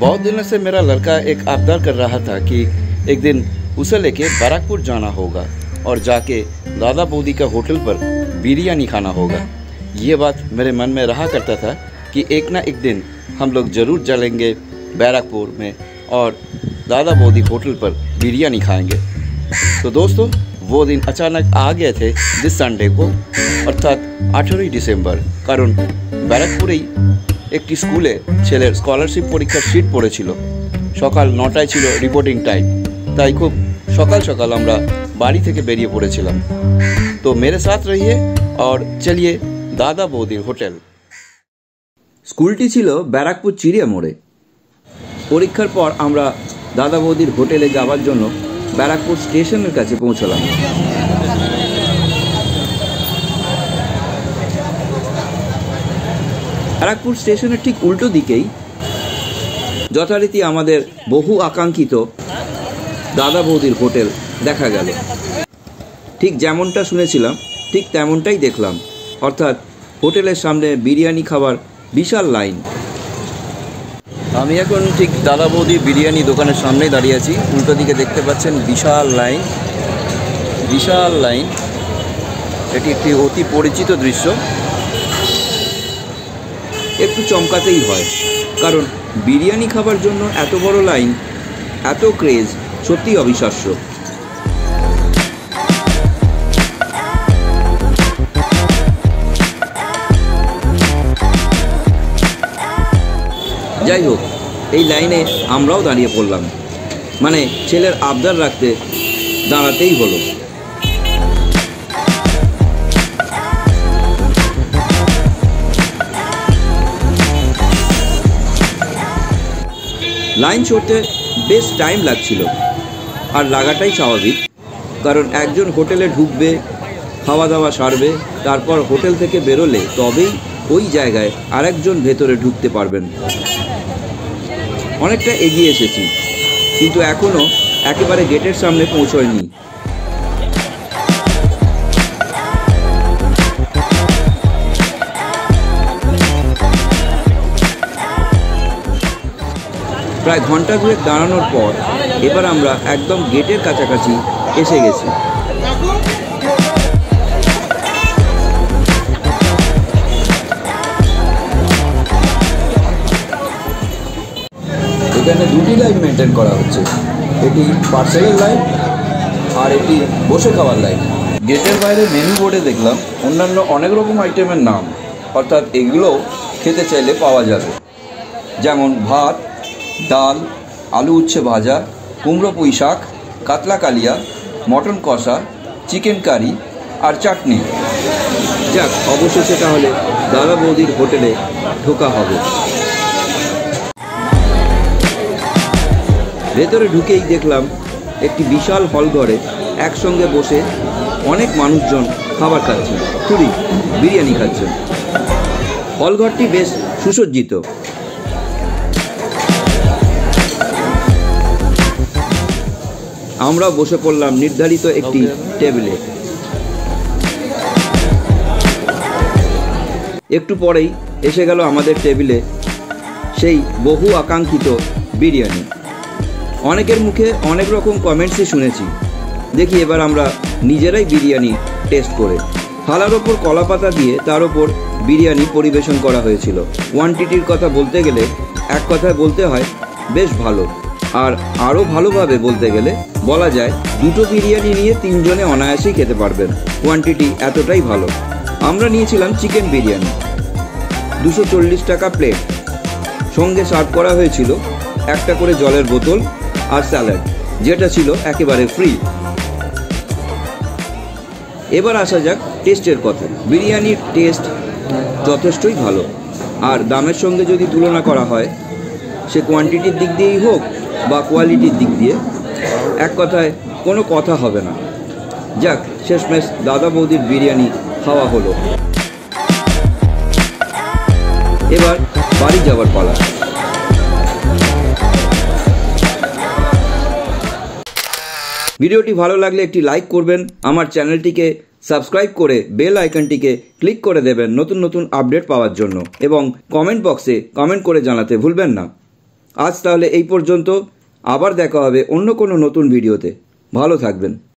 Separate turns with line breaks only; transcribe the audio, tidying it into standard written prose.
बहुत दिनों से मेरा लड़का एक आबदार कर रहा था कि एक दिन उसे लेके बैरकपुर जाना होगा और जाके दादा बौदी का होटल पर बिरयानी खाना होगा। ये बात मेरे मन में रहा करता था कि एक ना एक दिन हम लोग ज़रूर चलेंगे बैरकपुर में और दादा बौदी होटल पर बिरयानी खाएंगे। तो दोस्तों, वो दिन अचानक आ गए थे जिस संडे को, अर्थात 18 ডিসেম্বর। কারণ ব্যারাকপুরেই একটি স্কুলে ছেলের স্কলারশিপ পরীক্ষার সিট পড়েছিল। সকাল 9টায় ছিল রিপোর্টিং টাইম, তাই খুব সকাল সকাল আমরা বাড়ি থেকে বেরিয়ে পড়েছিলাম। তো मेरे साथ रहिए और चलिए दादा बौदी হোটেল। স্কুলটি ছিল ব্যারাকপুর চিড়িয়া মোড়ে। পরীক্ষার পর আমরা দাদা বৌদির হোটেলে যাওয়ার জন্য ব্যারাকপুর স্টেশনের কাছে পৌঁছলাম। ব্যারাকপুর স্টেশনের ঠিক উল্টো দিকেই যথারীতি আমাদের বহু আকাঙ্ক্ষিত দাদা বৌদির হোটেল দেখা গেল। ঠিক যেমনটা শুনেছিলাম ঠিক তেমনটাই দেখলাম, অর্থাৎ হোটেলের সামনে বিরিয়ানি খাবার বিশাল লাইন। আমি এখন ঠিক দাদা বৌদি বিরিয়ানি দোকানের সামনেই দাঁড়িয়ে আছি। উল্টো দিকে দেখতে পাচ্ছেন বিশাল লাইন, বিশাল লাইন। এটি একটি অতি পরিচিত দৃশ্য। একটু চমকাতেই হয়, কারণ বিরিয়ানি খাবার জন্য এত বড় লাইন, এত ক্রেজ, সত্যি অবিশ্বাস্য। যাই হোক, এই লাইনে আমরাও দাঁড়িয়ে পড়লাম, মানে ছেলের আবদার রাখতে দাঁড়াতেই হলো। লাইন চড়তে বেশ টাইম লাগছিল, আর লাগাটাই স্বাভাবিক, কারণ একজন হোটেলে ঢুকবে, খাওয়া দাওয়া সারবে, তারপর হোটেল থেকে বেরোলে তবেই ওই জায়গায় আরেকজন ভেতরে ঢুকতে পারবেন। অনেকটা এগিয়ে এসেছি, কিন্তু এখনও একেবারে গেটের সামনে পৌঁছয়নি। প্রায় ঘন্টা দুয়েক দাঁড়ানোর পর এবার আমরা একদম গেটের কাছাকাছি এসে গেছি। এখানে দুটি লাইন মেনটেন করা হচ্ছে, এটি পার্সেলের লাইন আর এটি বসে খাওয়ার লাইন। গেটের বাইরে মেনু বোর্ডে দেখলাম অন্যান্য অনেক রকম আইটেমের নাম, অর্থাৎ এগুলো খেতে চাইলে পাওয়া যাবে, যেমন ভাত, ডাল, আলু উচ্ছে ভাজা, কুমড়ো পুঁই শাক, কাতলা কালিয়া, মটন কষা, চিকেন কারি আর চাটনি। যাক, অবশেষে তাহলে দাদা বৌদির হোটেলে ঢোকা হবে। ভেতরে ঢুকেই দেখলাম একটি বিশাল হল ঘরে একসঙ্গে বসে অনেক মানুষজন খাবার খাচ্ছেন, পুরি বিরিয়ানি খাচ্ছেন। হলঘরটি বেশ সুসজ্জিত। আমরা বসে পড়লাম নির্ধারিত একটি টেবিলে। একটু পরেই এসে গেল আমাদের টেবিলে সেই বহু আকাঙ্ক্ষিত বিরিয়ানি। অনেকের মুখে অনেক রকম কমেন্টসই শুনেছি। দেখি এবার আমরা নিজেরাই বিরিয়ানি টেস্ট করে। থালার ওপর কলা পাতা দিয়ে তার ওপর বিরিয়ানি পরিবেশন করা হয়েছিল। কোয়ান্টিটির কথা বলতে গেলে এক কথায় বলতে হয় বেশ ভালো, আর আরও ভালোভাবে বলতে গেলে বলা যায় দুটো বিরিয়ানি নিয়ে তিনজনে অনায়াসেই খেতে পারবেন, কোয়ান্টিটি এতটাই ভালো। আমরা নিয়েছিলাম চিকেন বিরিয়ানি, 240 টাকা প্লেট। সঙ্গে সার্ভ করা হয়েছিল একটা করে জলের বোতল আর স্যালাড, যেটা ছিল একেবারে ফ্রি। এবার আসা যাক টেস্টের কথা। বিরিয়ানির টেস্ট যথেষ্টই ভালো, আর দামের সঙ্গে যদি তুলনা করা হয়, সে কোয়ান্টিটির দিক দিয়েই হোক বা কোয়ালিটির দিক দিয়ে, এক কথায় কোনো কথা হবে না। যাক, শেষমেশ দাদা বৌদির বিরিয়ানি খাওয়া হলো। এবার বাড়ি যাওয়ার পালা। ভিডিওটি ভালো লাগলে একটি লাইক করবেন, আমার চ্যানেলটিকে সাবস্ক্রাইব করে বেল আইকনটিকে ক্লিক করে দেবেন নতুন নতুন আপডেট পাওয়ার জন্য, এবং কমেন্ট বক্সে কমেন্ট করে জানাতে ভুলবেন না। আজ তাহলে এই পর্যন্ত, আবার দেখা হবে অন্য কোনো নতুন ভিডিওতে। ভালো থাকবেন।